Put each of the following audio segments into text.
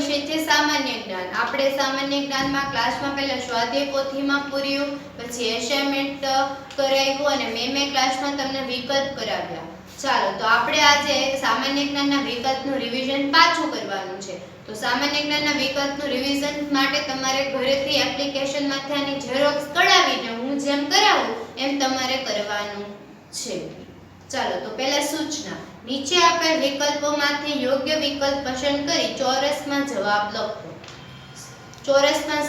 વિષય છે સામાન્ય જ્ઞાન. આપણે સામાન્ય જ્ઞાનમાં ક્લાસમાં પહેલા સ્વાધ્યાય પોથીમાં પૂર્યું, પછી એસાઇનમેન્ટ કરાવ્યું અને મેં ક્લાસમાં તમને વિકલ્પ કરાવ્યા. ચાલો તો આપણે આજે સામાન્ય જ્ઞાનના વિકલ્પનું રિવિઝન પાછું કરવાનું છે. તો સામાન્ય જ્ઞાનના વિકલ્પનું રિવિઝન માટે તમારે ઘરેથી એપ્લિકેશનમાંથી આની ઝેરોક્સ કઢાવીને હું જેમ કરાવું એમ તમારે કરવાનું છે. ચાલો તો પહેલા સૂચના. નીચે આપેલ વિકલ્પોમાંથી યોગ્ય વિકલ્પ પસંદ કરી ચોરસમાં જવાબ લખો. ચોરસમાં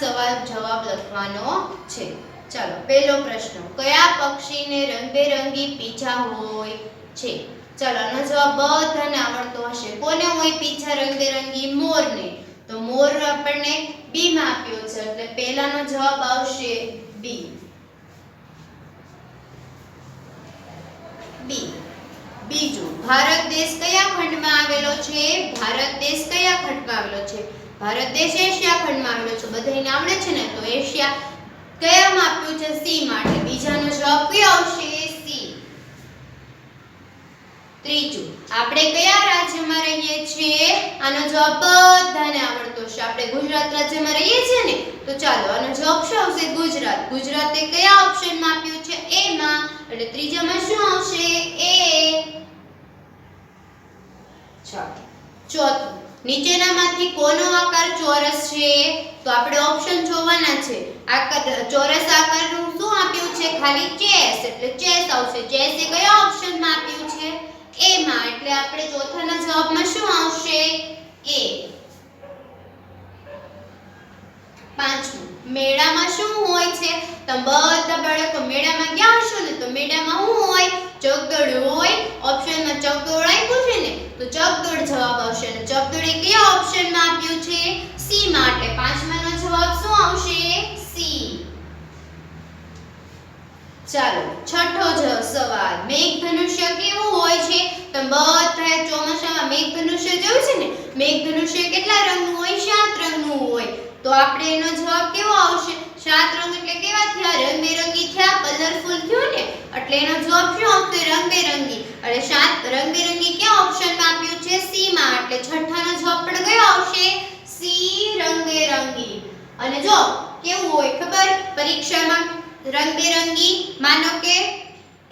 જવાબ લખવાનો છે. ચાલો પહેલો પ્રશ્ન, કયા પક્ષીને રંગબેરંગી પીંછા હોય છે? ચાલો આનો જવાબ બધાને આવડતો હશે. કોને હોય પીંછા રંગબેરંગી? મોરને. તો મોર આપણને બી માં આપ્યો છે એટલે પહેલાનો જવાબ આવશે બી. બીજું, ભારત દેશ કયા ખંડમાં આવેલો છે? ભારત દેશ કયા ખંડમાં આવેલો છે? ભારત દેશ એશિયા ખંડમાં આવેલો છે. બધાને આવડે છે ને? તો એશિયા કયામાં આપ્યું છે? સી માટે. બીજાનો જવાબ કયો આવશે? સી. ત્રીજું, આપણે કયા રાજ્યમાં રહીએ છીએ? આનો જવાબ બધાને આવડતો છે. આપણે ગુજરાત રાજ્યમાં રહીએ છીએ ને? તો ચાલો આનો જવાબ શું આવશે? ગુજરાત. ગુજરાતે કયા ઓપ્શનમાં આપ્યું છે? એ માં. એટલે ત્રીજામાં શું આવશે? એ. ચોથું, નીચેનામાંથી કોનો આકાર ચોરસ છે? તો આપણે ઓપ્શન જોવાના છે. આકાર ચોરસ આકારનું શું આપ્યું છે? ખાલી ચેસ. એટલે ચેસ આવશે. ચેસ એ કયા ઓપ્શનમાં આપ્યું છે? એ માં. એટલે આપણે ચોથાના જવાબમાં શું આવશે? એ. પાંચમું, મેળામાં શું હોય છે? તમે બધા બાળકો મેળામાં ગયા હશો ને? તો મેળામાં શું હોય? ચકદોડ હોય. ઓપ્શનમાં ચકદોડ આપ્યું છે ને? તો ચકદોડ જવાબ આવશે. અને ચકદોડ એ કયા ઓપ્શનમાં આપ્યું છે? સી માટે. પાંચમાનો જવાબ શું આવશે? સી. ચાલો છઠ્ઠો સવાલ, મેઘધનુષ્ય કેવું હોય છે? તમે બધાએ ચોમાસામાં મેઘધનુષ્ય જોયું છે ને? મેઘધનુષ્ય કેટલા રંગનું હોય? 7 રંગનું હોય. તો આપણે એનો જવાબ કેવો આવશે? 7 રંગ એટલે કેવા થયા? રંગબેરંગી થયા, કલરફુલ થયું ને? એટલે એનો જવાબ શું આવશે? રંગબેરંગી. એટલે 7 રંગબેરંગી કયા ઓપ્શનમાં આપ્યું છે? સી માં. એટલે છઠ્ઠાનો જવાબ પણ કયો આવશે? સી, રંગબેરંગી. અને જો કેવું હોય ખબર? પરીક્ષામાં રંગબેરંગી, માનો કે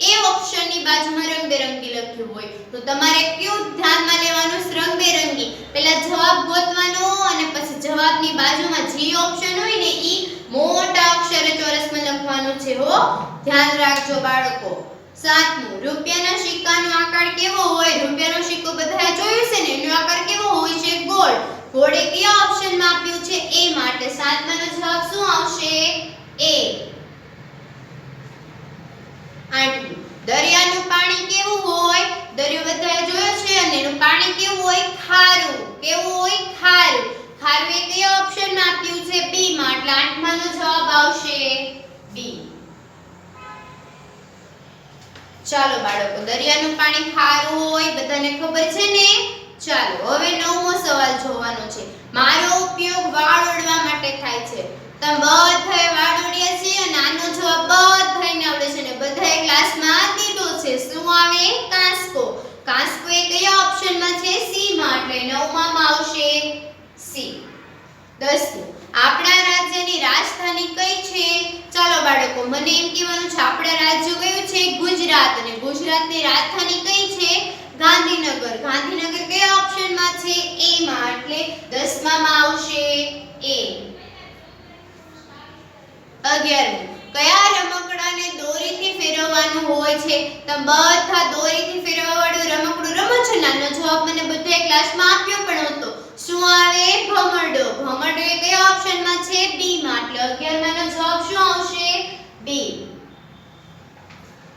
એ ઓપ્શનની બાજુમાં રંગબેરંગી લખ્યું હોય તો તમારે કયું ધ્યાનમાં લેવાનું? રંગબેરંગી. પહેલા જવાબ ગોતવાનો અને પછી જવાબની બાજુમાં જે ઓપ્શન હોય ને ઈ મોટા અક્ષરે ચોરસમાં લખવાનું છે હો. ધ્યાન રાખજો બાળકો. સાતમું, રૂપિયાના સિક્કાનો આકાર કેવો હોય? રૂપિયાનો સિક્કો બધાએ જોયો છે ને? એનો આકાર કેવો હોય છે? ગોળ. ગોળ એ કયા ઓપ્શનમાં આપ્યું છે? એ માટે. સાતમાનો જવાબ શું આવશે? એ. આઠમું, દરિયાનું પાણી કેવું હોય? દરિયો બધાએ જોયો છે અને એનું પાણી કેવું હોય? ખારું. કેવું હોય? ખારું. ખારું એ કયા ઓપ્શનમાં આપ્યું છે? બી માં. એટલે આઠમાનો જવાબ આવશે બી. ચાલો બાળકો, દરિયાનું પાણી ખારું હોય બધાને ખબર છે ને? ચાલો હવે નવમો સવાલ જોવાનો છે. મારો ઉપયોગ વાળ ઓળવા માટે થાય છે. તમે બધાએ વાળ ઓળ્યા છે અને આનો જવાબ બધાને આવડે છે ને? બધાએ ક્લાસમાં દીધો છે. શું આવે? કાંસકો. કાંસકો એ કયા ઓપ્શનમાં છે? સી માં. એટલે નવમામાં આવશે સી. 10મું, આપણા રાજ્યની રાજધાની કઈ છે? ચાલો બાળકો, મને એમ કહેવાનું છે આપણા રાજ્ય કયું છે? ગુજરાત. અને ગુજરાતની રાજધાની કઈ છે? ગાંધીનગર. ગાંધીનગર કયા ઓપ્શનમાં છે? એ માં. એટલે 10મામાં આવશે એ. 11મું, કયા રમકડાને દોરીથી ફેરવવાનું હોય છે? તમે બધા દોરીથી ફેરવવાવાળું રમકડું રમો છો ને? આનો જવાબ મને બધાએ ક્લાસમાં આપ્યો પણ હતો. શું આવે? ભમરડો. ભમરડો એ કયા ઓપ્શનમાં છે? બી માં. એટલે 11માનો જવાબ શું આવશે? બી.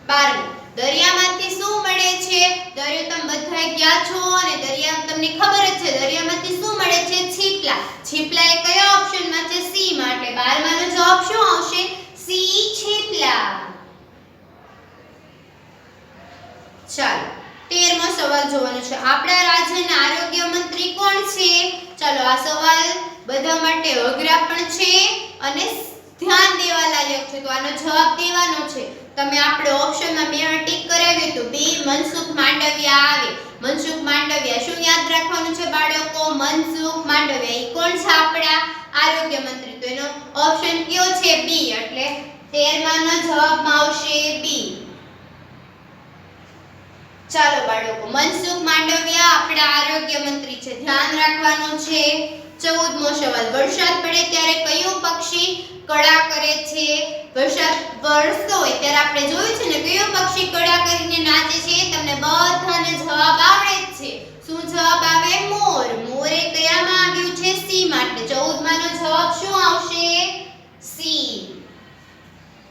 12મું, દરિયામાંથી શું મળે છે? દરિયો તમે બધાએ ગયા છો અને દરિયા તમને ખબર જ છે. દરિયામાંથી શું મળે છે? છીપલા. છીપલા એ કયા ઓપ્શનમાં છે? સી માં. એટલે 12માનો જવાબ શું આવશે? સી, છીપલા. ચાલો 13મો સવાલ જોવાનો છે. આપણા રાજ્યના આરોગ્ય મંત્રી કોણ છે? ચાલો આ સવાલ બધા માટે અઘરા પણ છે અને ધ્યાન દેવા લાયક છે. તો આનો જવાબ દેવાનો છે. તમે આપણે ઓપ્શનમાં બે ટીક કરાવ્યું તો બી મનસુખ માંડવિયા આવે. મનસુખ માંડવિયા. શું યાદ રાખવાનું છે બાળકો? મનસુખ માંડવિયા. ઈ કોણ છે? આપણા આરોગ્ય મંત્રી. તો એનો ઓપ્શન કયો છે? બી. એટલે 13 નો જવાબમાં આવશે બી. ચાલો બાળકો, મનસુખ માંડવિયા આપણા આરોગ્ય મંત્રી છે, ધ્યાન રાખવાનું છે. 14મો સવાલ, વરસાદ પડે ત્યારે કયું પક્ષી કળા કરે છે? વરસાદ વરસતો હોય ત્યારે આપણે જોયું છે ને કયું પક્ષી કળા કરીને નાચે છે? તમને બધાને જવાબ આવડે જ છે. શું જવાબ આવે? મોર. મોરે કયામાં આવ્યું છે? સી માં. એટલે 14 નો જવાબ શું આવશે? સી.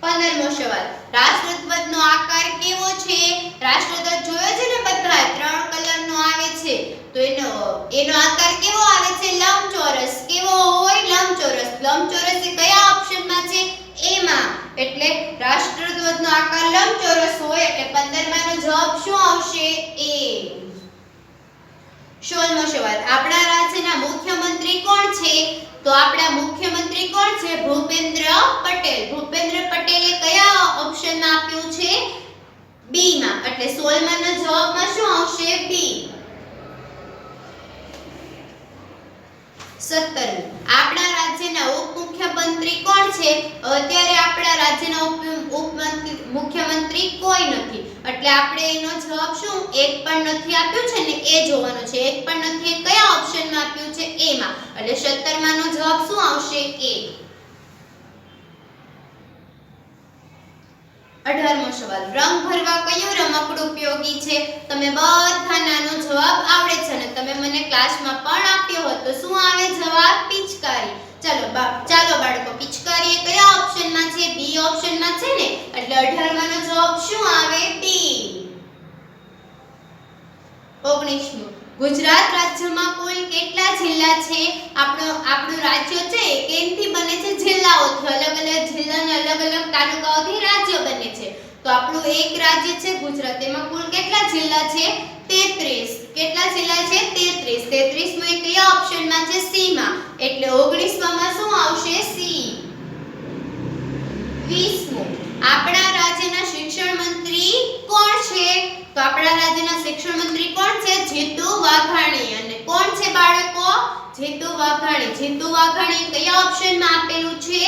15મો સવાલ, રાષ્ટ્રધ્વજનો આકાર કેવો છે? રાષ્ટ્રધ્વજ જોયો છે ને બધા 3 કલરનો આવે છે, તો એનો આકાર કેવો આવે છે? લંબચોરસ. કેવો હોય? લંબચોરસ. લંબચોરસ એ કયા ઓપ્શનમાં છે? એ માં. એટલે રાષ્ટ્રધ્વજનો આકાર લંબચોરસ હોય એટલે 15 નો જવાબ શું આવશે? એ. 16મો સવાલ, આપણા રાજ્યના મુખ્યમંત્રી કોણ છે? તો આપણા મુખ્યમંત્રી કોણ છે? ભૂપેન્દ્ર પટેલ. ભૂપેન્દ્ર પટેલે કયા ઓપ્શનમાં આપ્યું છે? બી માં. એટલે 16 નો જવાબમાં શું આવશે? બી. 17, આપણા રાજ્યના ઉપમુખ્યમંત્રી કોણ છે? અત્યારે આપણા રાજ્યના મુખ્યમંત્રી કોઈ નથી, એટલે આપણે એનો જવાબ શું? એક પણ નથી આપ્યું છે ને એ જોવાનો છે. એક પણ નથી એ કયા ઓપ્શનમાં આપ્યું છે? એ માં. એટલે 17 નો જવાબ શું આવશે? એ. 18મો સવાલ, રંગ ભરવા કયું રમકડું ઉપયોગી છે? તમે બધા નાનો જવાબ આવડે છે ને તમે મને ક્લાસમાં પણ આપ્યો હતો. શું આવે જવાબ? પિચકારી. ચાલો બાળકો, પિચકારી એ કયા ઓપ્શનમાં છે? બી ઓપ્શનમાં છે ને, એટલે 18મો જવાબ શું આવે? બી. 19મો, ગુજરાત રાજ્યમાં કુલ કેટલા જિલ્લા છે? આપણું રાજ્ય છે કેમથી બને છે? જિલ્લાઓથી. અલગ અલગ જિલ્લાના અલગ અલગ તાલુકાઓથી રાજ્ય બને છે. તો આપણું એક રાજ્ય છે ગુજરાત, એમાં કુલ કેટલા જિલ્લા છે? 33. કેટલા જિલ્લા છે? 33. 33મો એ કયા ઓપ્શનમાં છે? સી માં. એટલે 19માં શું આવશે? સી. 20મો, આપણા રાજ્યના શિક્ષણ મંત્રી કોણ છે? તો આપણા રાજ્યના શિક્ષણ મંત્રી કોણ છે? જીતુ વાઘાણી. અને કોણ છે બાળકો? જીતુ વાઘાણી. જીતુ વાઘાણી કયા ઓપ્શનમાં આપેલું છે?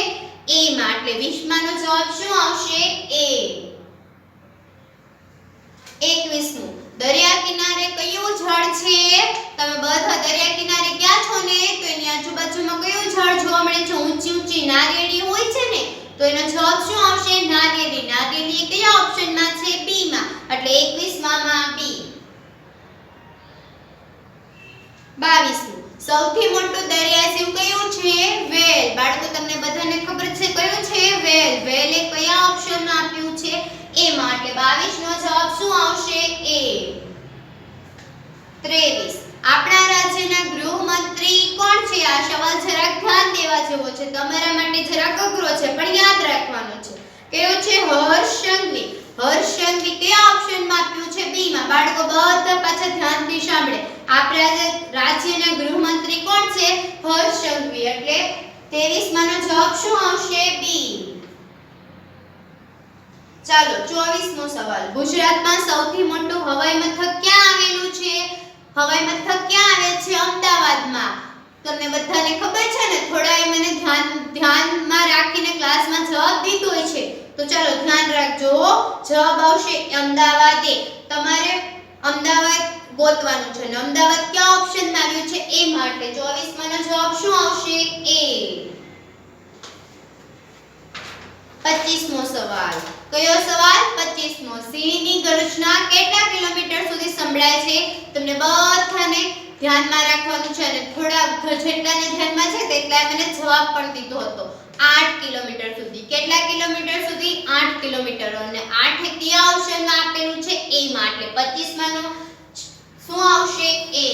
એ માં. એટલે 20માં નો જવાબ શું આવશે? એ. 21મો, દરિયા કિનારે કયું ઝાડ છે? તમે બધા દરિયા કિનારે ગયા છો ને, તો એની આજુબાજુમાં કયું ઝાડ જોવા મળે છે? ઊંચી ઊંચી નારિયેળી હોય છે ને, તો એનો જવાબ શું આવશે? નારિયેળી. નારિયેળી કયા ઓપ્શનમાં છે? બી માં. એટલે 21માં બી. 22મું, સૌથી મોટું દરિયાજીવ કયું છે? વેલ. બાળકો તમને બધાને ખબર છે કયું છે? વેલ. વેલ એ કયા ઓપ્શનમાં આપ્યું છે? એ માં. એટલે 22 નો જવાબ શું આવશે? એ. 23, આપણા રાજ્યના ગૃહમંત્રી કોણ છે? આ સવાલ જરાક ધ્યાન દેવા જેવો છે, તમારા માટે જરાક અઘરો છે પણ યાદ રાખવાનો છે. કયો છે? હર્ષ સંઘવી. હર્ષ સંઘવી કયા ઓપ્શનમાં આપ્યું છે? બી માં. બાળકો બધા પાછા ધ્યાનથી સાંભળે. આપણા રાજ્યના ગૃહમંત્રી કોણ છે? હર્ષ સંઘવી. એટલે 23માં નો જવાબ શું આવશે? બી. ચાલો 24મો સવાલ, ગુજરાતમાં સૌથી મોટું હવાઈ મથક ક્યાં આવેલું છે? હવાઈ મથક ક્યાં આવે છે? અમદાવાદમાં. તમને બધાને ખબર છે ને? થોડાએ મને ધ્યાનમાં રાખીને ક્લાસમાં જવાબ દીધો છે, તો ચાલો ધ્યાન રાખજો. જવાબ આવશે અમદાવાદે. તમારે અમદાવાદ ગોતવાનું છે ને અમદાવાદ કયા ઓપ્શનમાં આવ્યું છે? એ માટે 24માં નો જવાબ શું આવશે? એ. 25મો સવાલ, કયો સવાલ? 25મો, સિંહની ગર્જના કેટલા કિલોમીટર સુધી સંભળાય છે? તમને બધાને ધ્યાનમાં રાખવાનું છે અને થોડા જેટલાને ધ્યાનમાં છે તેટલા મને જવાબ પણ દીધો હતો. 8 કિલોમીટર સુધી. કેટલા કિલોમીટર સુધી? 8 કિલોમીટર. અને 8 એ કયા ઓપ્શનમાં આપેલું છે? એ માં. એટલે 25માં નો શું આવશે? એ.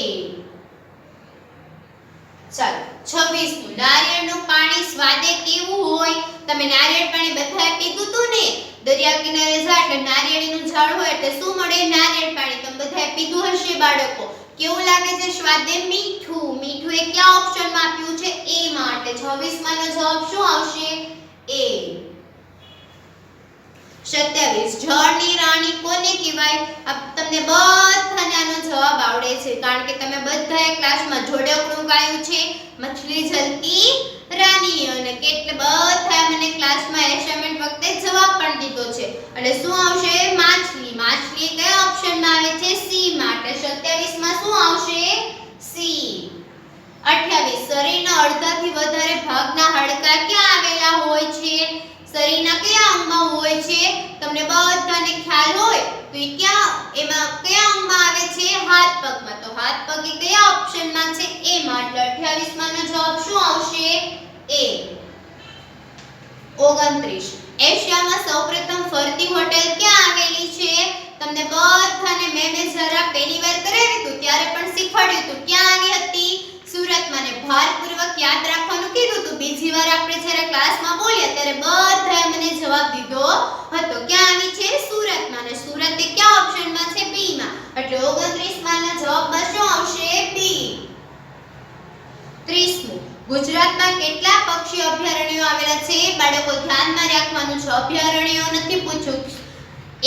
ચાલો 26મું, નારિયેળનું પાણી સ્વાદે કેવું હોય? તમે નારિયેળ પાણી બધાએ પીધું તું ને? દરિયા કિનારે જા એટલે નારિયેળીનું ઝાડ હોય એટલે શું મળે? નારિયેળ પાણી. તમે બધાએ પીધું હશે બાળકો. કેવું લાગે છે સ્વાદે? મીઠું. મીઠું એ કયા ઓપ્શનમાં આપ્યું છે? એ માં. એટલે 26માં નો જવાબ શું આવશે? એ. 27 જળની રાણી કોને કહેવાય? તમને બધાને આનો જવાબ આવડે છે કારણ કે તમે બધાએ ક્લાસમાં જોડકણું ગાયું છે મછલી જલ કી રાની અને બધાએ મને ક્લાસમાં એસાઇનમેન્ટ વખતે જવાબ પણ દીધો છે એટલે શું આવશે? માછલી. માછલી કયા ઓપ્શનમાં આવે છે? સી માટે 27 માં શું આવશે? સી. 28 શરીરના અડધાથી વધારે ભાગના હાડકાં ક્યાં આવેલા હોય છે? શરીરના કયા અંગમાં હોય છે? તમને બધાને ખ્યાલ હોય તો એમાં કયા અંગમાં આવે છે? હાથ પગમાં. તો હાથ પગ એ કયા ઓપ્શનમાં છે? એ માં. એટલે 28 માંનો જવાબ શું આવશે? એ. 29 એશિયામાં સૌપ્રથમ ફરતી હોટેલ ક્યાં આવેલી છે? તમને બધાને મેં જરા પહેલી વાર કરાવ્યું હતું ત્યારે પણ શીખવાડ્યું હતું ક્યાં આવી હતી? સુરતમાં. ને ભારપૂર્વક યાદ રાખવાનું કીધું હતું. બીજી વાર આપણે જ્યારે ક્લાસમાં બોલ્યા ત્યારે બધાએ મને જવાબ દીધો હતો. ક્યાં આવી છે? સુરતમાં. ને સુરત એ કયા ઓપ્શનમાં છે? બી માં. એટલે 29 માંના જવાબમાં શું આવશે? બી. 30મું ગુજરાતમાં કેટલા પક્ષી અભયારણ્યો આવેલા છે? બાળકો ધ્યાનમાં રાખવાનું છે. અભયારણ્યો નથી પૂછ્યું.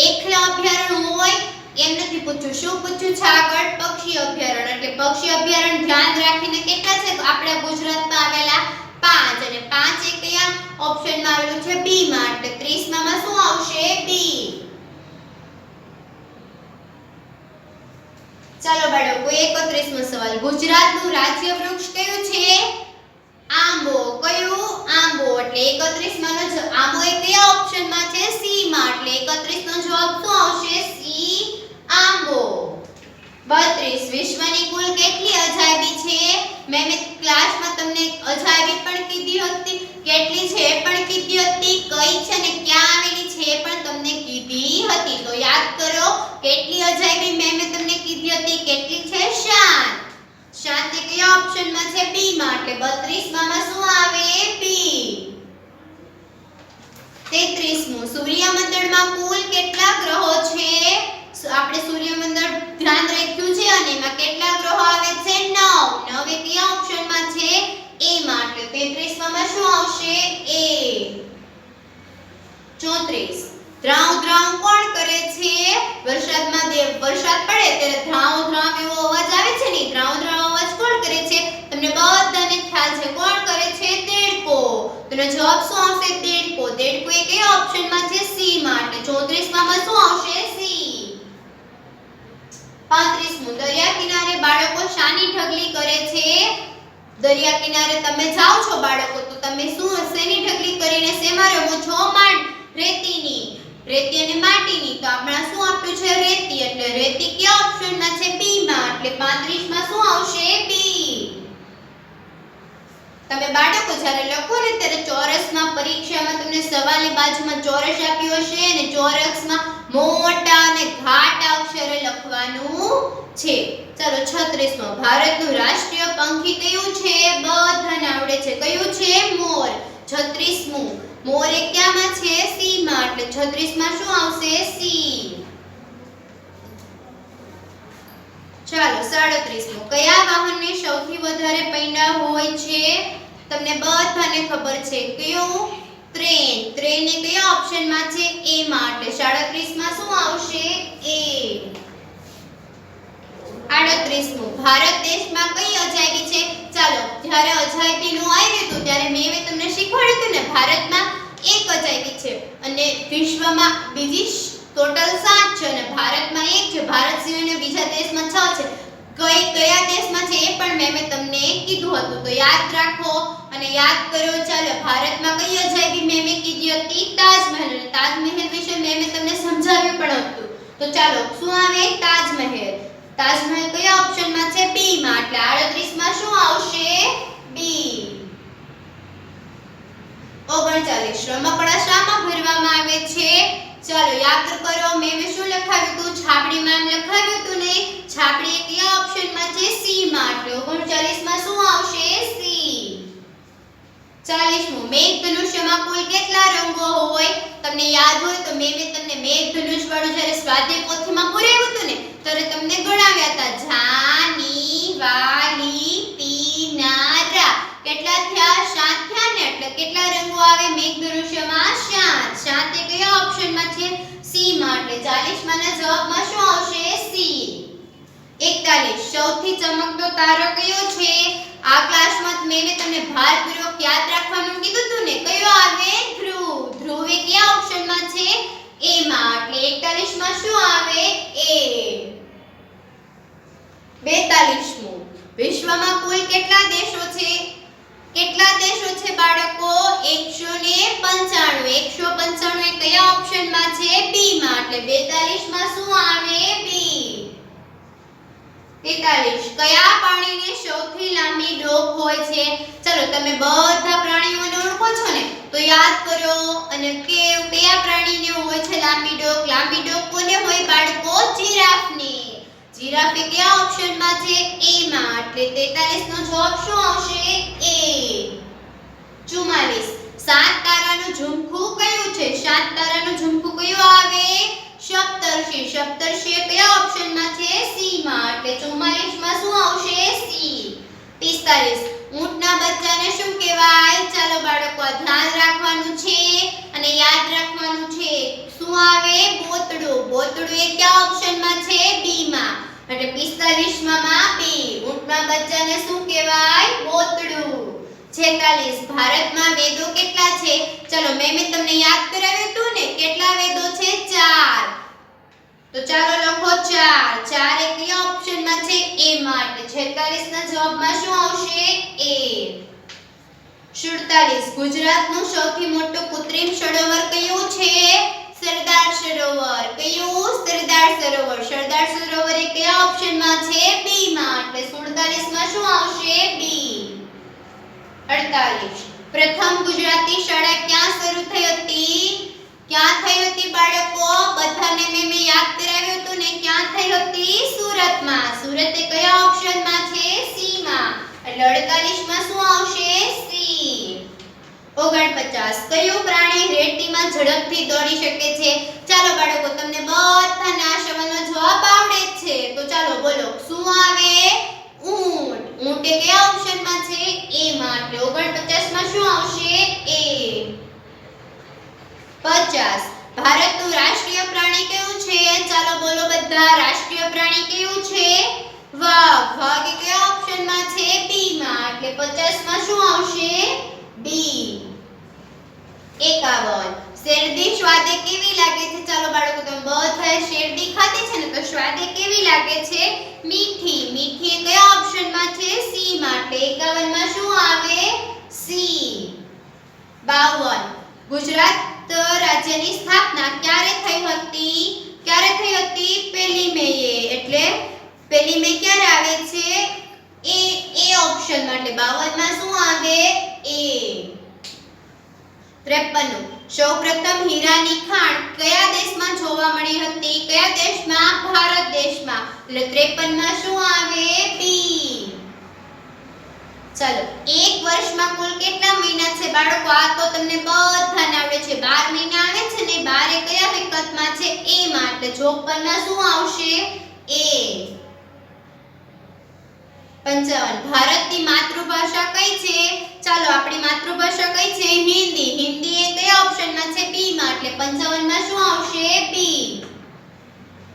એકલા અભયારણ્ય હોય એમ નથી પૂછ્યું. શું પૂછ્યું છે આગળ? પક્ષી અભયારણ્ય. એટલે પક્ષી અભયારણ્ય ધ્યાન રાખીને કેટલા છે? તો આપણા ગુજરાતમાં આવેલા 5 અને 5 એ કયા ઓપ્શનમાં આવેલું છે? બી માં. એટલે 30 માં શું આવશે? બી. ચાલો બાળકો 31મો સવાલ. ગુજરાતનું રાજ્ય વૃક્ષ કયું છે? આંબો. કયું? આંબો. એટલે 31 માંનો આંબો એ કયા ઓપ્શનમાં છે? સી માં. એટલે 31 નો જવાબ શું આવશે? સી આંબો. 32 વિશ્વની કુલ કેટલી અજાયબી છે? મેં ક્લાસમાં તમને અજાયબી પણ કીધી હતી, કેટલી છે એ પણ કીધી હતી, કઈ છે ને ક્યાં આવેલી છે એ પણ તમને કીધી હતી. તો યાદ કરો કેટલી અજાયબી મેં તમને કીધી હતી? કેટલી છે? 7. 7 એ કયા ઓપ્શનમાં છે? બી માં. એટલે 32 માં શું આવે? બી. 33મું સૂર્યમંડળમાં કુલ કેટલા ગ્રહો છે? આપણે સૂર્યમંડળ ધ્યાન રાખ્યું છે અને એમાં કેટલા ગ્રહો આવે છે? 9. 9 એ કયા ઓપ્શનમાં છે? એ માં. એટલે 33 માં શું આવશે? એ. 34 ધ્રાવ ધ્રાવ કોણ કરે છે? વરસાદ પડે ત્યારે ધ્રાવ ધ્રાવ એવો અવાજ આવે છે ને, ધ્રાવ ધ્રાવ અવાજ કોણ કરે છે? તમને બધાને ખ્યાલ છે કોણ કરે છે? દેડકો. તેનો જવાબ શું આવશે? દેડકો. દેડકો એ કયા ઓપ્શનમાં છે? સી માં. એટલે 34 માં શું આવશે? સી. 35મું દરિયા કિનારે બાળકો શાની ઢગલી કરે છે? દરિયા કિનારે તમે જાઓ છો બાળકો તો તમે શેની ઢગલી કરીને શેમાં રમો છો? રેતીની. રેતી અને માટીની. તો આપણે શું આપ્યું છે? રેતી. એટલે રેતી કયા ઓપ્શનમાં છે? બી માં. એટલે 35 માં શું આવશે? બી. તમે બાળકો જ્યારે લખો ને ત્યારે ચોરસમાં પરીક્ષામાં તમને સવાલની બાજુમાં ચોરસ આપ્યું હશે અને ચોરસમાં મોટા અને ઘાટ અક્ષરે લખવાનું છે. ચાલો 36મો ભારતનું રાષ્ટ્રીય પંખી કયું છે? બધાને આવડે છે. કયું છે? મોર. 36મું મોર એ ક્યાંમાં છે? સી માં. એટલે 36 માં શું આવશે? સી. ચાલો 37મો કયા વાહનને સૌથી વધારે પૈડા હોય છે? તમને બધાને ખબર છે. કયું? ટ્રેન. ટ્રેન એ કયા ઓપ્શનમાં છે? એ માં. એટલે 37 માં શું આવશે? એ. 38મું ભારત દેશમાં કઈ અજાયબી છે? ચાલો જ્યારે અજાયબીનું આવ્યું હતું ત્યારે મેં તમને શીખવાડ્યું હતું ને ભારતમાં એક અજાયબી છે અને વિશ્વમાં બીજી ટોટલ 7 છે અને ભારતમાં એક છે. ભારત સિવાયના બીજા દેશમાં 6 છે. કયા દેશમાં છે એ પણ મેં તમને કીધું હતું. તો યાદ રાખો અને યાદ કરો. ચાલો ભારતમાં કઈ અજાયબી મેં કીધી હતી? તાજમહેલ. અને તાજમહેલ વિશે મેં તમને સમજાવ્યું પણ હતું. તો ચાલો શું આવે? તાજમહેલ. તાજમહેલ કયા ઓપ્શનમાં છે? બી માં. એટલે 38 માં શું આવશે? બી. 39 રમકડા શામાં ભરવામાં આવે છે? ચાલો યાદ કરો મેં શું લખાવ્યું હતું? છાપડીમાં એમ લખાવ્યું હતું ને. છાપડી કયા ઓપ્શનમાં છે? સી માં. એટલે 39 માં શું આવશે? સી. 40મું મેઘધનુષ્યમાં કુલ કેટલા રંગો હોય? તમને યાદ હોય તો મેં તમને મેઘધનુષ વાળું જ્યારે સ્વાધ્યાય પોથીમાં પુરાવ્યું હતું ને ત્યારે તમને ગણાવ્યા હતા. જાની વાલી પીના રા. કેટલા થયા? 7 થયા ને. એટલે કેટલા રંગો આવે મેઘધનુષ્યમાં 7 7 એ કયા ઓપ્શનમાં છે સી માં એટલે 40 માના જવાબમાં શું આવશે સી 41 સૌથી ચમકતો તારો કયો છે આ ક્લાસમાં મેં તમને ભારપૂર્વક યાદ રાખવાનું કીધું હતું ને કયો આવે ધ્રુવ ધ્રુવ એ કયા ઓપ્શનમાં છે એ માં એટલે 41 માં શું આવે એ 42મું વિશ્વમાં કુલ કેટલા દેશો છે બાળકો 195 195 એ કયા ઓપ્શનમાં છે બી માં એટલે 42 માં શું આવે બી 43 કયા પ્રાણીને સૌથી લાંબી ડોક હોય છે ચલો તમે બધા પ્રાણીઓને ઓળખો છો ને તો યાદ કરો અને કયા પ્રાણીને હોય છે લાંબી ડોક કોને હોય બાળકો જીરાફને જીરાફ એ કયા ઓપ્શનમાં છે એ માં એટલે 43 નો જવાબ શું આવશે એ 44 સાત તારાનું ઝુમખું કયું છે સાત તારાનું ઝુમખું કયું આવે સપ્તર્ષિ સપ્તર્ષિ એ કયા ઓપ્શનમાં છે સી માં એટલે 44 માં શું આવશે સી 45 ઊંટના બચ્ચાને શું કહેવાય ચાલો બાળકો ધ્યાન રાખવાનું છે અને યાદ રાખવાનું છે શું આવે બોતડું બોતડું એ કયા ઓપ્શનમાં છે બી માં એટલે 45 માં બી ઊંટના બચ્ચાને શું કહેવાય બોતડું 46 ભારતમાં વેદો કેટલા છે ચલો મેં તમને યાદ કરાવ્યું હતું ને કેટલા વેદો છે 4 તો ચાલો લખો 4 4 એ કયા ઓપ્શનમાં છે એ માં એટલે 46 ના જવાબમાં શું આવશે એ 47 ગુજરાતનું સૌથી મોટું કૃત્રિમ સરોવર કયું છે સરદાર સરોવર કયું સરદાર સરોવર સરદાર સરોવર એ કયા ઓપ્શનમાં છે બી માં એટલે 47 માં શું આવશે બી 48 પ્રથમ ગુજરાતી શાળા ક્યાં શરૂ થઈ હતી ક્યાં થઈ હતી બાળકો બધાને મેં યાદ કરાવ્યું હતું ને ક્યાં થઈ હતી સુરતમાં સુરત એ કયા ઓપ્શનમાં છે સી માં એટલે 48 માં શું આવશે સી 49 કયું પ્રાણી રેતીમાં ઝડપથી દોડી શકે છે ચાલો બાળકો તમને બધાને આ સવાલનો જવાબ આવડે છે તો ચાલો બોલો શું આવે ઊંટ ઊંટ એ કયા ઓપ્શનમાં છે એ માં એટલે 49 માં શું આવશે એ 50 ભારતનું રાષ્ટ્રીય પ્રાણી કયું છે ચાલો બોલો બધા રાષ્ટ્રીય પ્રાણી કયું છે વાઘ વાઘ એ કયા ઓપ્શનમાં છે બી માં એટલે 50 માં શું આવશે બી 51 શેરડી સ્વાદે કેવી લાગે છે ચાલો બાળકો તમે બધાએ શેરડી ખાધી છે ને તો સ્વાદે કેવી લાગે છે મીઠી મીઠી એ કયા ઓપ્શનમાં છે સી માં એટલે 51 માં શું આવે સી 52 ગુજરાત રાજ્યની સ્થાપના ક્યારે થઈ હતી પહેલી મેએ એટલે પહેલી મે ક્યારે આવે છે એ ઓપ્શન માટે 52 માં શું આવે એ 53 સૌપ્રથમ હીરાની ખાણ કયા દેશમાં જોવા મળી હતી કયા દેશમાં ભારત દેશમાં એટલે 53 માં શું આવે બી ચાલો એક વર્ષમાં કુલ કેટલા મહિના છે બાળકો આ તો તમને બધાને આવડે છે 12 મહિના આવે છે ને 12 એ કયા વિકલ્પમાં છે એ માં એટલે 54 માં શું આવશે એ 55 ભારતની માતૃભાષા કઈ છે ચાલો આપણી માતૃભાષા કઈ છે હિન્દી હિન્દી એ કયા ઓપ્શનમાં છે બી માં એટલે 55 માં શું આવશે બી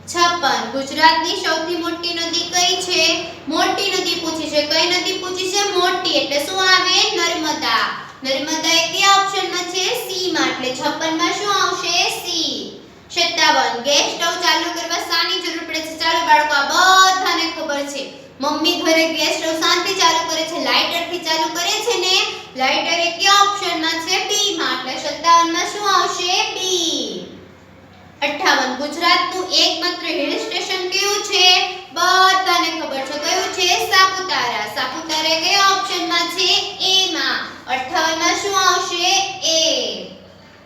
56 ગુજરાતની સૌથી મોટી નદી કઈ છે મોટી નદી પૂછી છે કઈ નદી પૂછી છે મોટી એટલે શું આવે નર્મદા નર્મદા એ કયા ઓપ્શનમાં છે સી માં એટલે 56 માં શું આવશે સી 57 ગેસ સ્ટવ ચાલુ કરવા શાની જરૂર પડે છે ચાલો બાળકો આ બધાને ખબર છે મમ્મી ઘરે ગેસ સ્ટવ શાંતિ ચાલુ કરે છે લાઇટર થી ચાલુ કરે છે ને લાઇટર એ કયા ઓપ્શનમાં છે બી માં એટલે 57 માં શું આવશે બી 58 ગુજરાતનું એકમાત્ર હિલ સ્ટેશન કયું છે બધાને ખબર છે કયું છે સાપુતારા સાપુતારા એ કયા ઓપ્શનમાં છે એ માં 58 માં શું આવશે એ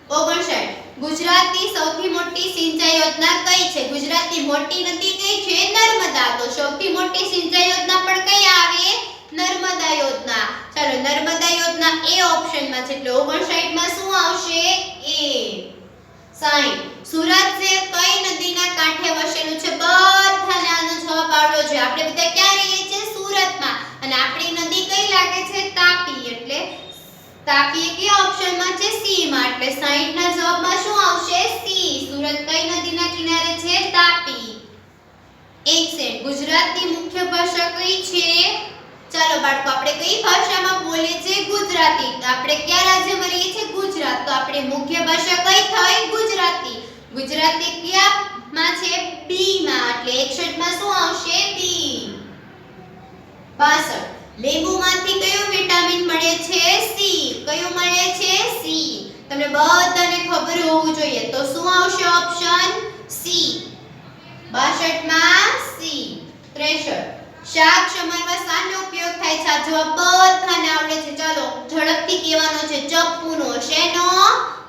59 ગુજરાતની સૌથી મોટી સિંચાઈ યોજના કઈ છે ગુજરાતની મોટી નદી કઈ છે નર્મદા તો સૌથી મોટી સિંચાઈ યોજના પણ કઈ આવે નર્મદા યોજના ચાલો નર્મદા યોજના એ ઓપ્શનમાં છે એટલે 59 માં શું આવશે એ 60 સુરત શહેર કઈ નદીના કાંઠે વસેલું છે બધાને આનો જવાબ આવડવો જોઈએ આપણે બધા ક્યાં રહીએ છીએ સુરતમાં અને આપણી નદી કઈ લાગે છે તાપી એટલે તાપી કે ઓપ્શનમાં છે સી માં એટલે 60 ના જવાબમાં શું આવશે સી સુરત કઈ નદીના કિનારે છે તાપી એક સેકન્ડ ગુજરાતની મુખ્ય ભાષા કઈ છે ચાલો બાળકો આપણે કઈ ભાષામાં બોલીએ છીએ ગુજરાતી તો આપણે કયા રાજ્યમાં રહીએ છીએ ગુજરાત તો આપણે મુખ્ય ભાષા કઈ થઈ ગુજરાતી ગુજરાતી કયા માં છે બી માં એટલે 61 માં શું આવશે બી 62 લીંબુમાંથી કયું વિટામિન મળે છે સી કયું મળે છે સી તમને બધાને ખબર હોવું જોઈએ તો શું આવશે ઓપ્શન સી 62 માં સી 63 શાક સમારવા શાનો ઉપયોગ થાય છે આ જવાબ બધાને આવડે છે ચાલો ઝડપથી કહેવાનો છે ચપ્પુનો શેનો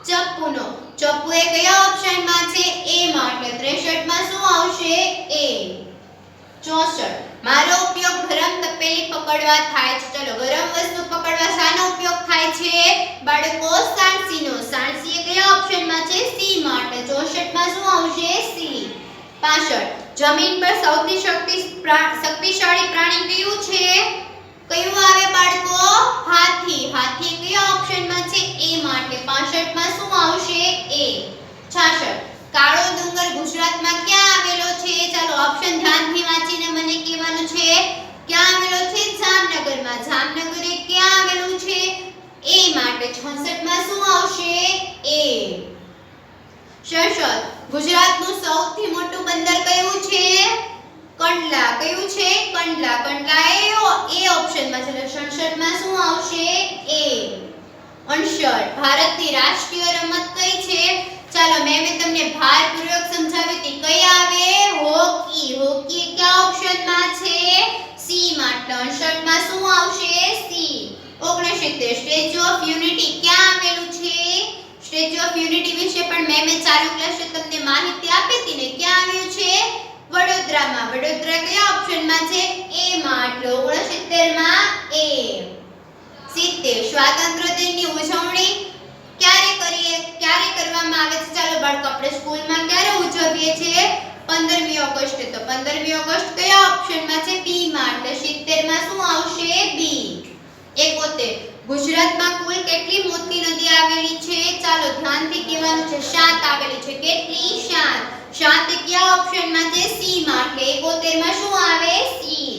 ચપ્પુનો ચપ્પુ એ કયા ઓપ્શનમાં છે એ માં એટલે 63 માં શું આવશે એ 64 મારો ઉપયોગ ગરમ તપેલી પકડવા થાય છે ચલો ગરમ વસ્તુ પકડવા શાનો ઉપયોગ થાય છે બાળકો સાણસીનો સાણસી એ કયા ઓપ્શનમાં છે સી માં એટલે 64 માં શું આવશે સી 65 જમીન પર સૌથી શક્તિશાળી પ્રાણી કયું છે કયું આવે બાળકો હાથી હાથી કયા ઓપ્શનમાં છે એ માં એટલે 65 માં શું આવશે એ 66 કાળો ડુંગર ગુજરાતમાં ક્યાં આવેલો છે ચાલો ઓપ્શન ધ્યાનથી વાંચીને મને કહેવાનું છે ક્યાં આવેલો છે જામનગરમાં જામનગર એ ક્યાં આવેલું છે એ માટે 66 માં શું આવશે એ 67 ગુજરાતનું સૌથી મોટું બંદર કયું છે કંડલા કયું છે કંડલા કંડલા એ ઓપ્શનમાં છે એટલે 67 માં શું આવશે એ 68 ભારતની રાષ્ટ્રીય રમત કઈ છે ચાલો મેં તમને ભારપૂર્વક સમજાવી હતી કઈ આવે હોકી હોકી કયા ઓપ્શનમાં છે સી માં 68 માં શું આવશે સી 69 સ્ટેચ્યુ ઓફ યુનિટી ક્યાં આવેલું છે સ્ટેચ્યુ ઓફ યુનિટી વિશે પણ મેં ચાલુ ક્લાસે તમને માહિતી આપી હતી ને ક્યાં આવ્યું છે વડોદરામાં વડોદરા કયા ઓપ્શનમાં છે એ માં એટલે 69 માં એ 70 સ્વાતંત્ર્ય દિનની ઉજવણી ક્યારે કરવામાં આવે છે ચાલો બાળકો આપણે સ્કૂલમાં ક્યારે ઉજવીએ છીએ 15મી ઓગસ્ટ તો 15મી ઓગસ્ટ કયા ઓપ્શનમાં છે બી માં એટલે 70 માં શું આવશે બી 71 ગુજરાતમાં કુલ કેટલી મોટી નદી આવેલી છે ચાલો ધ્યાનથી કહેવાનું છે 7 આવેલી છે કેટલી 7 7 કયા ઓપ્શનમાં છે સી માં એટલે 71 માં શું આવે સી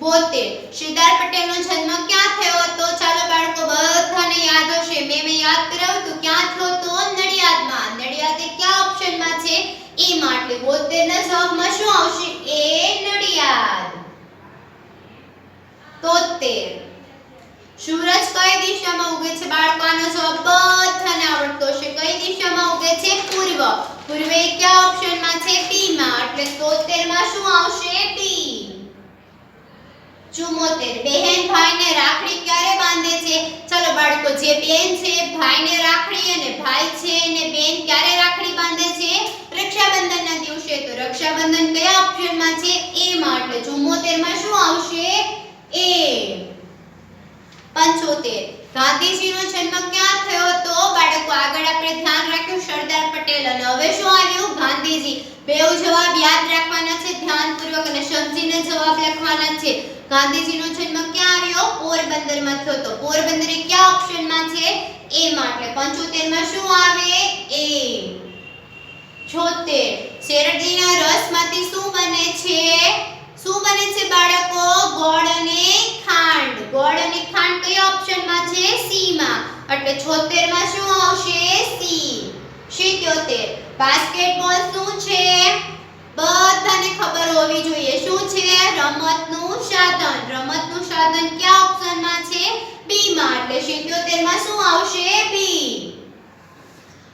72 સરદાર પટેલનો જન્મ ક્યાં થયો હતો ચાલો બાળકો બધાને યાદ હશે મેં યાદ કરાવ્યું તો ક્યાં થયો તો નડિયાદમાં નડિયાદ એ કયા ઓપ્શનમાં છે એ માં એટલે 72 ના જવાબમાં શું આવશે એ નડિયાદ 73 સૂરજ કઈ દિશામાં ઉગે છે બાળકો આનો જવાબ બધાને આવડતો હશે કઈ દિશામાં ઉગે છે પૂર્વ પૂર્વ એ કયા ઓપ્શનમાં છે બી માં એટલે 73 માં શું આવશે બી 74 બહેન ભાઈને રાખડી ક્યારે બાંધે છે ચલો બાળકો જે બેન છે ભાઈને રાખડી અને ભાઈ છે એને બેન ક્યારે રાખડી બાંધે છે રક્ષાબંધનના દિવસે તો રક્ષાબંધન કયા ઓપ્શનમાં છે એ માં એટલે 74 માં શું આવશે એ 75 ગાંધીજીનો જન્મ ક્યાં થયો હતો બાળકો આગળ આપણે ધ્યાન રાખ્યું સરદાર પટેલ અને હવે શું આવ્યું ગાંધીજી બેઉ જવાબ યાદ રાખવાના છે ધ્યાનપૂર્વક અને સમજીને જવાબ લખવાના છે ગાંધીજીનો જન્મ ક્યાં આવ્યો પોરબંદરમાં થયો તો પોરબંદર એ કયા ઓપ્શનમાં છે એ માં એટલે 75 માં શું આવે એ 76 શેરડીના રસમાંથી શું બને છે બાળકો ગોળ અને ખાંડ કયા ઓપ્શનમાં છે સી માં એટલે 76 માં શું આવશે સી 77 બાસ્કેટબોલ શું છે બધાને ખબર હોવી જોઈએ શું છે રમતનું સાધન કયા ઓપ્શનમાં છે બી માં એટલે 77 માં શું આવશે બી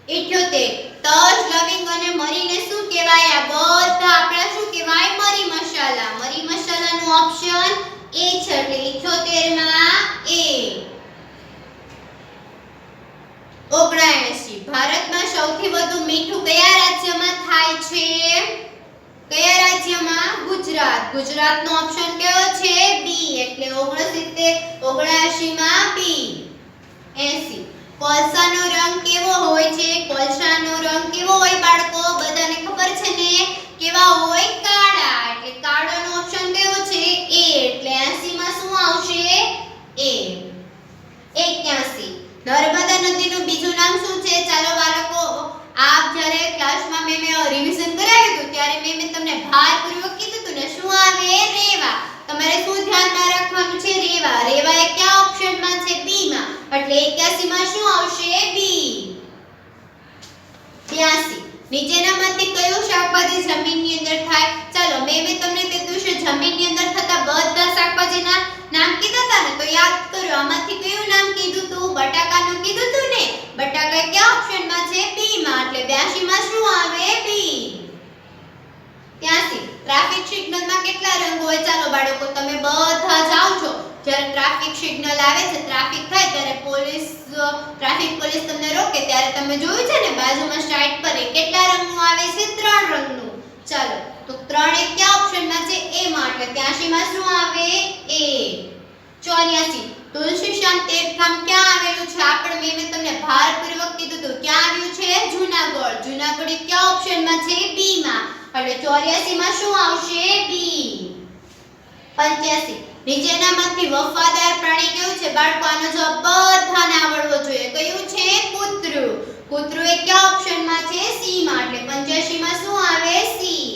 78 તજ લવિંગ અને મરીને શું કહેવાય આ બધા આપણે શું કહેવાય મરી મસાલાનું ઓપ્શન એ છે એટલે 78 માં એ 79 ભારતમાં સૌથી વધુ મીઠું કયા રાજ્યમાં થાય છે કયા રાજ્યમાં ગુજરાતનો ઓપ્શન કયો છે બી એટલે 79 માં બી 80 કોલસાનો રંગ કેવો હોય છે બાળકો બધાને ખબર છે ને કેવા હોય કાળા એટલે કાળોનો ઓપ્શન કયો છે એ એટલે 80 માં શું આવશે એ 81 ક્લાસમાં મેં રિવિઝન કરાવ્યું હતું ત્યારે મેં તમને ભારપૂર્વક કીધું હતું ને શું આવે રેવા. તમારે શું ધ્યાનમાં રાખવાનું છે રેવા. રેવા એ કયા ઓપ્શનમાં છે બી માં, એટલે 81 માં શું આવશે બી. 82 નીચેનામાંથી કયું શાકભાજી જમીનની અંદર થાય? ચાલો મેં તમને તે દિવસે જમીનની અંદર થતા બધા શાકભાજીના નામ કીધા હતા ને, તો યાદ કરો આમાંથી કયું નામ કીધું તું? બટાકાનું કીધું તું ને. બટાકા કયા ઓપ્શનમાં છે બી માં, એટલે 82 માં શું આવે બી. 83 ટ્રાફિક સિગ્નલમાં કેટલા રંગ હોય? ચાલો બાળકો તમે બધા જાઓ છો, જ્યારે ટ્રાફિક સિગ્નલ આવે છે, ટ્રાફિક થાય ત્યારે ટ્રાફિક પોલીસ તમને રોકે ત્યારે તમે જોયું છે ને બાજુમાં સાઈડ પર કેટલા રંગનું આવે છે? 3 રંગનું. ચાલો તો 3 એ કયા ઓપ્શનમાં છે? એ માં, એટલે 83 માં શું આવે એ. 84 તુલસી શ્યામ તીર્થધામ ક્યાં આવેલું છે? આપણે મેં તમને ભારપૂર્વક કીધું હતું ક્યાં આવ્યું છે? જૂનાગઢ. જૂનાગઢ એ કયા ઓપ્શનમાં છે? બી માં, એટલે 84 માં શું આવશે બી. 85 નીચેનામાંથી વફાદાર પ્રાણી કયું છે? બાળકો આનો જવાબ બધાને આવડવો જોઈએ. કયું છે? કૂતરું. કૂતરું એ કયા ઓપ્શનમાં છે? સી માં, એટલે 85 માં શું આવે સી.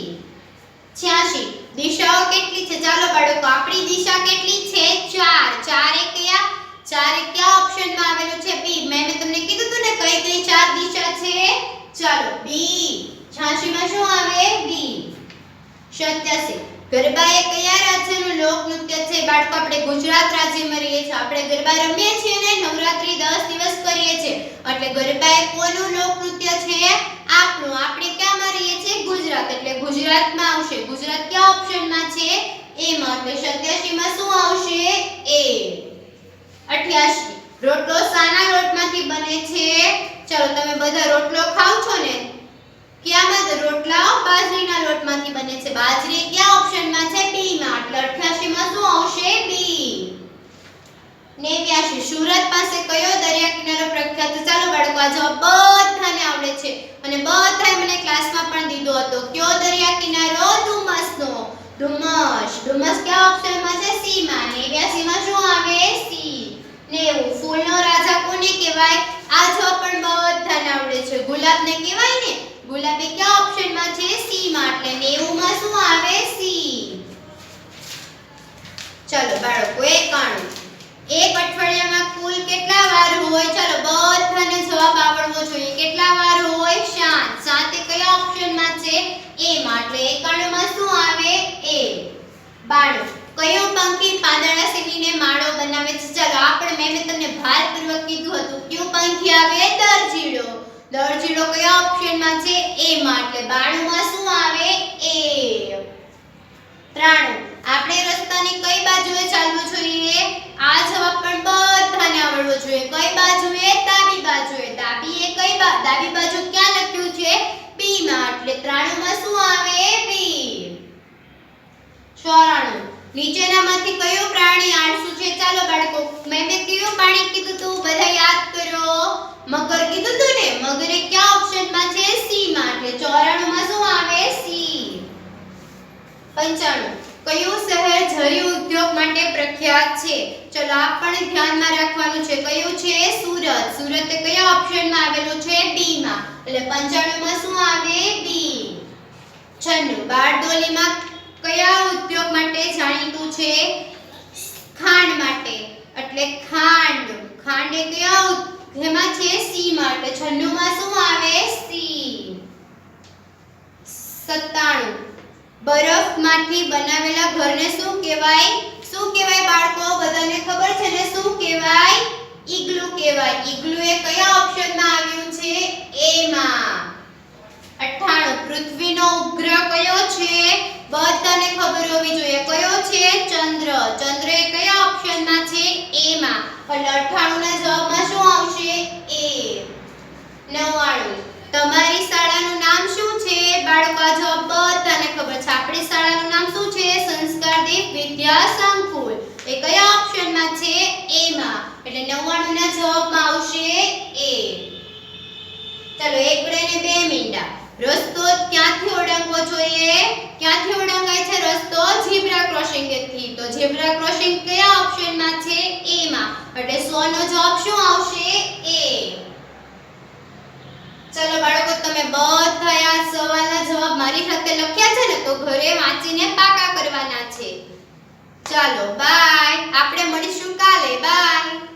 86 દિશાઓ કેટલી છે? ચાલો બાળકો આપણી દિશા કેટલી છે? 4. 4 એ કયા ઓપ્શનમાં આવેલું છે? બી. મેં તમને કીધું હતું ને કઈ કઈ 4 દિશા છે? ચાલો બી. 86 માં શું આવે બી. 87 ગરબા એ કયા રાજ્યનું લોકનૃત્ય છે? બાળકો આપણે ગુજરાત રાજ્યમાં રહીએ છીએ, આપણે ગરબા રમીએ છીએ ને નવરાત્રી 10 દિવસ કરીએ છીએ, એટલે ગરબા એ કોનું લોકનૃત્ય છે? આપણું. આપણે ક્યાંમાં રહીએ છીએ? ગુજરાત, એટલે ગુજરાતમાં આવશે. ગુજરાત કયા ઓપ્શનમાં છે? એ માં, એટલે 87 માં શું આવશે એ. 88 રોટલો શાના લોટમાંથી બને છે? ચલો તમે બધા રોટલો ખાવ છો ને, ક્યાંમાં? રોટલા બાજરીના લોટમાંથી બને છે. બાજરી કયા ઓપ્શનમાં છે? બી માં, એટલે 88 માં શું આવશે બી. 89 સુરત પાસે કયો દરિયા કિનારો પ્રખ્યાત છે? ચાલો બાળકો આ જવાબ બધાને આવડે છે અને બધાએ મને ક્લાસમાં પણ દીધો હતો. કયો દરિયા કિનારો? ડુમસનો. ડુમસ કયા ઓપ્શનમાં છે? સી માં. 89 માં શું આવે સી. 90 ફૂલનો રાજા કોને કહેવાય? આ જવાબ પણ બધાને આવડે છે. ગુલાબને કહેવાય ને. ગુલાબ એ કયા ઓપ્શનમાં છે? સી માં, એટલે 90 માં શું આવે સી. ચલો બાળકો 91 એક અઠવાડિયામાં કુલ કેટલા વાર હોય? ચાલો બધાને જવાબ આવડવો જોઈએ. કેટલા વાર હોય? 7. 7 એ કયા ઓપ્શનમાં છે? એ માં, એટલે 91 માં શું આવે એ. 92 કયો પંખી પાંદડા સીવીને માળો બનાવે છે? ચાલો આપણે મેં તમને ભારપૂર્વક કીધું હતું કયું પંખી આવે? દરજીડો. દરજીડો કયા ઓપ્શનમાં છે? એ માં, એટલે 92 માં શું આવે એ. 93 આપણે રસ્તાની કઈ બાજુએ ચાલવું જોઈએ? આ જવાબ પણ બધાને આવડવો જોઈએ. કઈ બાજુએ? ડાબી બાજુએ. ડાબી બાજુ ક્યાં લખ્યું છે? બી માં, એટલે 93 માં શું આવે બી. 94 નીચેનામાંથી કયું પ્રાણી આળસુ છે? ચાલો બાળકો મેં કયું પ્રાણી કીધું તું? બધા યાદ કરો. મગર કીધું તું ને. મગર એ કયા ઓપ્શનમાં છે? સી માં, એટલે 94 માં શું આવે સી. 95 કયું શહેર જરી ઉદ્યોગ માટે પ્રખ્યાત છે? ચલો આ પણ ધ્યાનમાં રાખવાનું છે. કયું છે? સુરત. સુરત એ કયા ઓપ્શનમાં આવેલું છે? બી માં, એટલે 95 માં શું આવે બી. 96 બારડોલીમાં કયા ઉદ્યોગ માટે જાણીતું છે? ખાંડ માટે, એટલે ખાંડ. ખાંડ એ કયા જેમાં છે? સી માં, એટલે 96 માં શું આવે સી. 97 બરફમાંથી બનાવેલા ઘરને શું કહેવાય? શું કહેવાય બાળકો? બધાને ખબર છે ને શું કહેવાય? ઈગ્લુ કહેવાય. ઈગ્લુ એ કયા ઓપ્શનમાં આવ્યું છે? એ માં. 98 પૃથ્વીનો ઉપગ્રહ કયો છે? બધાને ખબર હોવી જોઈએ. કયો છે? ચંદ્ર. ચંદ્ર એ કયા ઓપ્શનમાં છે? એ માં, એટલે 98 ના જવાબમાં શું આવશે એ. 99 તમારી શાળાનું નામ શું છે? બાળકો આ જવાબ બધાને ખબર છે. આપણી શાળાનું નામ શું છે? સંસ્કારદીપ વિદ્યા સંકુલ. એ કયા ઓપ્શનમાં છે? એ માં, એટલે 99 ના જવાબમાં આવશે એ. ચલો 1 2 ને 2 મીંડા. રસ્તો ક્યાંથી ઓળંગવો જોઈએ? ક્યાંથી ઓળંગાય છે રસ્તો? ઝીબ્રા ક્રોસિંગ થી. તો ઝીબ્રા ક્રોસિંગ કયા ઓપ્શનમાં છે? એ માં, એટલે 100 નો જવાબ શું આવશે એ. ચલો બાળકો તમે બધા જવાબ મારી સાથે લખ્યા છે ને તો ઘરે વાંચીને પાકા કરવાના છે. ચાલો બાય, આપણે મળીશું કાલે. બાય.